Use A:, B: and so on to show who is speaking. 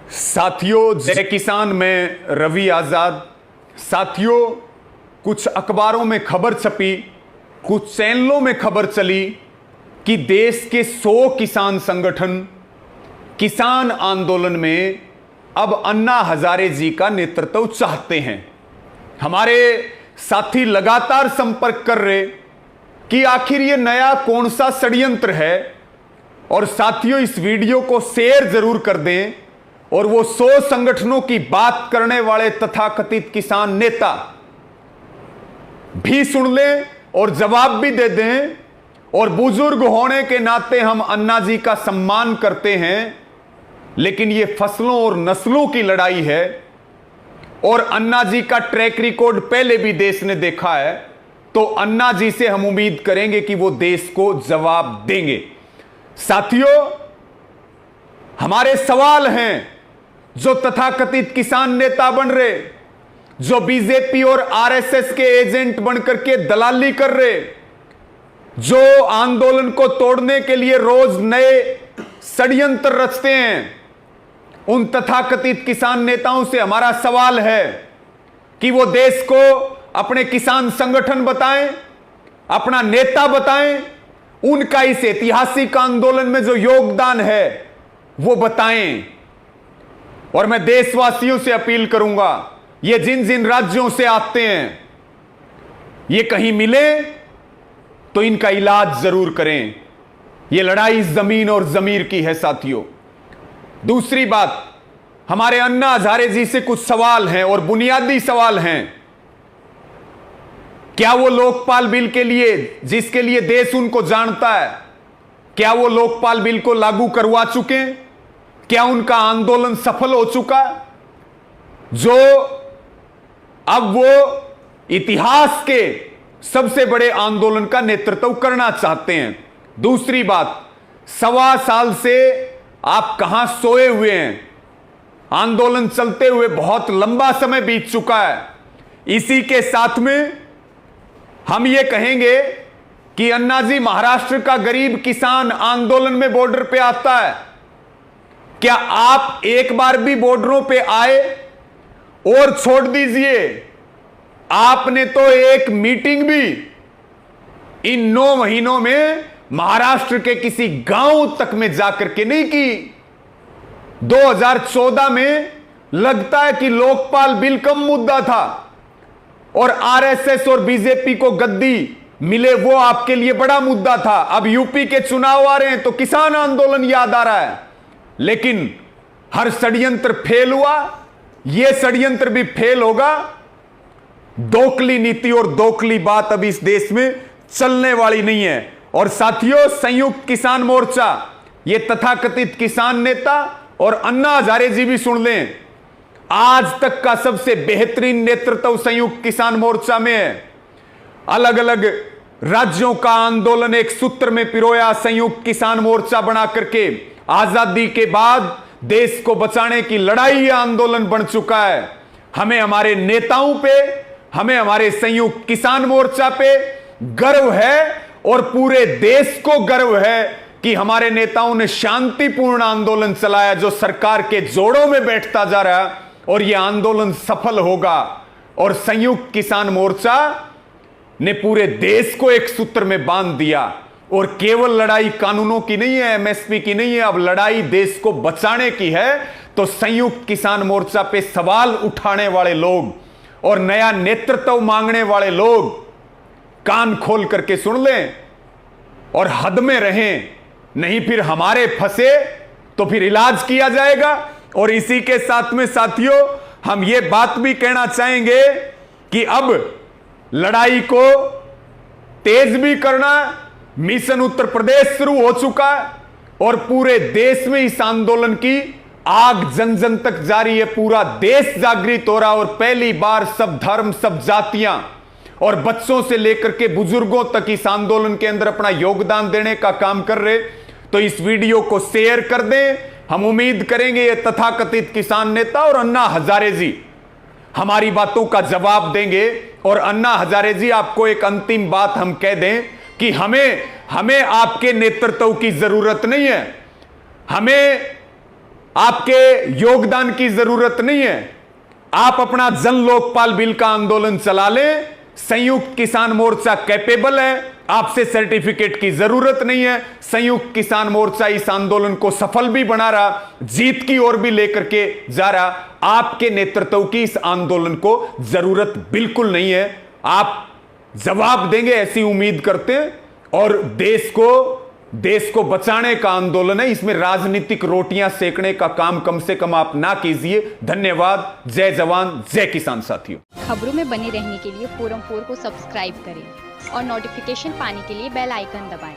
A: साथियों, जय किसान में रवि आजाद। साथियों, कुछ अखबारों में खबर छपी, कुछ चैनलों में खबर चली कि देश के 100 किसान संगठन किसान आंदोलन में अब अन्ना हजारे जी का नेतृत्व चाहते हैं। हमारे साथी लगातार संपर्क कर रहे कि आखिर ये नया कौन सा षड्यंत्र है। और साथियों, इस वीडियो को शेयर जरूर कर दें और वो 100 संगठनों की बात करने वाले तथाकथित किसान नेता भी सुन लें और जवाब भी दे दें। और बुजुर्ग होने के नाते हम अन्ना जी का सम्मान करते हैं, लेकिन ये फसलों और नस्लों की लड़ाई है और अन्ना जी का ट्रैक रिकॉर्ड पहले भी देश ने देखा है। तो अन्ना जी से हम उम्मीद करेंगे कि वो देश को जवाब देंगे। साथियों, हमारे सवाल हैं जो तथाकथित किसान नेता बन रहे, जो बीजेपी और आरएसएस के एजेंट बनकर के दलाली कर रहे, जो आंदोलन को तोड़ने के लिए रोज नए षड्यंत्र रचते हैं, उन तथाकथित किसान नेताओं से हमारा सवाल है कि वो देश को अपने किसान संगठन बताएं, अपना नेता बताएं, उनका इस ऐतिहासिक आंदोलन में जो योगदान है वो बताएं। और मैं देशवासियों से अपील करूंगा, ये जिन जिन राज्यों से आते हैं, ये कहीं मिले तो इनका इलाज जरूर करें। ये लड़ाई जमीन और जमीर की है साथियों। दूसरी बात, हमारे अन्ना हजारे जी से कुछ सवाल हैं और बुनियादी सवाल हैं। क्या वो लोकपाल बिल के लिए, जिसके लिए देश उनको जानता है, क्या वो लोकपाल बिल को लागू करवा चुके हैं? क्या उनका आंदोलन सफल हो चुका, जो अब वो इतिहास के सबसे बड़े आंदोलन का नेतृत्व करना चाहते हैं? दूसरी बात, 1.25 साल से आप कहां सोए हुए हैं? आंदोलन चलते हुए बहुत लंबा समय बीत चुका है। इसी के साथ में हम ये कहेंगे कि अन्ना जी, महाराष्ट्र का गरीब किसान आंदोलन में बॉर्डर पे आता है, क्या आप एक बार भी बॉर्डरों पे आए? और छोड़ दीजिए, आपने तो एक मीटिंग भी इन 9 महीनों में महाराष्ट्र के किसी गांव तक में जाकर के नहीं की। 2014 में लगता है कि लोकपाल बिल कम मुद्दा था और आरएसएस और बीजेपी को गद्दी मिले, वो आपके लिए बड़ा मुद्दा था। अब यूपी के चुनाव आ रहे हैं तो किसान आंदोलन याद आ रहा है। लेकिन हर षड्यंत्र फेल हुआ, यह षड्यंत्र भी फेल होगा। दोकली नीति और दोकली बात अब इस देश में चलने वाली नहीं है। और साथियों, संयुक्त किसान मोर्चा, ये तथाकथित किसान नेता और अन्ना हजारे जी भी सुन लें, आज तक का सबसे बेहतरीन नेतृत्व संयुक्त किसान मोर्चा में है। अलग अलग राज्यों का आंदोलन एक सूत्र में पिरोया संयुक्त किसान मोर्चा बना करके आजादी के बाद देश को बचाने की लड़ाई आंदोलन बन चुका है। हमें हमारे नेताओं पे, हमें हमारे संयुक्त किसान मोर्चा पे गर्व है और पूरे देश को गर्व है कि हमारे नेताओं ने शांतिपूर्ण आंदोलन चलाया जो सरकार के जोड़ों में बैठता जा रहा है, और यह आंदोलन सफल होगा। और संयुक्त किसान मोर्चा ने पूरे देश को एक सूत्र में बांध दिया। और केवल लड़ाई कानूनों की नहीं है, एमएसपी की नहीं है, अब लड़ाई देश को बचाने की है। तो संयुक्त किसान मोर्चा पे सवाल उठाने वाले लोग और नया नेतृत्व मांगने वाले लोग कान खोल करके सुन लें और हद में रहें, नहीं फिर हमारे फंसे तो फिर इलाज किया जाएगा। और इसी के साथ में साथियों, हम ये बात भी कहना चाहेंगे कि अब लड़ाई को तेज भी करना, मिशन उत्तर प्रदेश शुरू हो चुका है और पूरे देश में इस आंदोलन की आग जन जन तक जारी है। पूरा देश जागृत हो रहा और पहली बार सब धर्म, सब जातियां और बच्चों से लेकर के बुजुर्गों तक इस आंदोलन के अंदर अपना योगदान देने का काम कर रहे। तो इस वीडियो को शेयर कर दें। हम उम्मीद करेंगे ये तथाकथित किसान नेता और अन्ना हजारे जी हमारी बातों का जवाब देंगे। और अन्ना हजारे जी, आपको एक अंतिम बात हम कह दें कि हमें आपके नेतृत्व की जरूरत नहीं है। हमें आपके योगदान की जरूरत नहीं है। आप अपना जन लोकपाल बिल का आंदोलन चला लें। संयुक्त किसान मोर्चा कैपेबल है, आपसे सर्टिफिकेट की जरूरत नहीं है। संयुक्त किसान मोर्चा इस आंदोलन को सफल भी बना रहा, जीत की ओर भी लेकर के जा रहा। आपके नेतृत्व की इस आंदोलन को जरूरत बिल्कुल नहीं है। आप जवाब देंगे ऐसी उम्मीद करते हैं। और देश को बचाने का आंदोलन है, इसमें राजनीतिक रोटियां सेकने का काम कम से कम आप ना कीजिए। धन्यवाद। जय जवान जय किसान साथियों।
B: खबरों में बने रहने के लिए फोरम 4 को सब्सक्राइब करें और नोटिफिकेशन पाने के लिए बेल आइकन दबाएं।